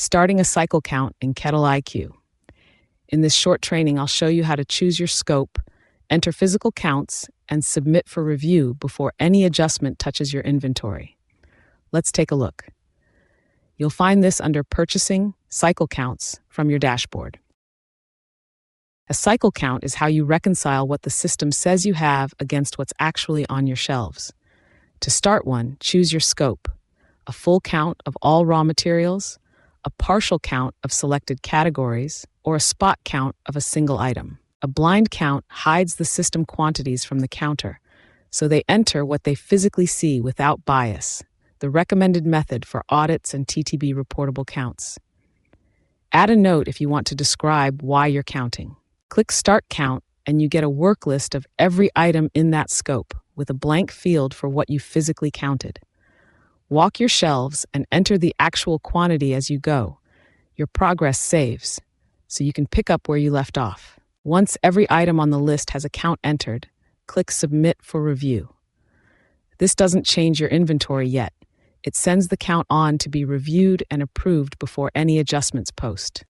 Starting a cycle count in KettleiQ. In this short training, I'll show you how to choose your scope, enter physical counts, and submit for review before any adjustment touches your inventory. Let's take a look. You'll find this under Purchasing Cycle Counts from your dashboard. A cycle count is how you reconcile what the system says you have against what's actually on your shelves. To start one, choose your scope: a full count of all raw materials, a partial count of selected categories, or a spot count of a single item. A blind count hides the system quantities from the counter, so they enter what they physically see without bias, the recommended method for audits and TTB reportable counts. Add a note if you want to describe why you're counting. Click Start Count and you get a work list of every item in that scope with a blank field for what you physically counted. Walk your shelves and enter the actual quantity as you go. Your progress saves, so you can pick up where you left off. Once every item on the list has a count entered, click Submit for review. This doesn't change your inventory yet. It sends the count on to be reviewed and approved before any adjustments post.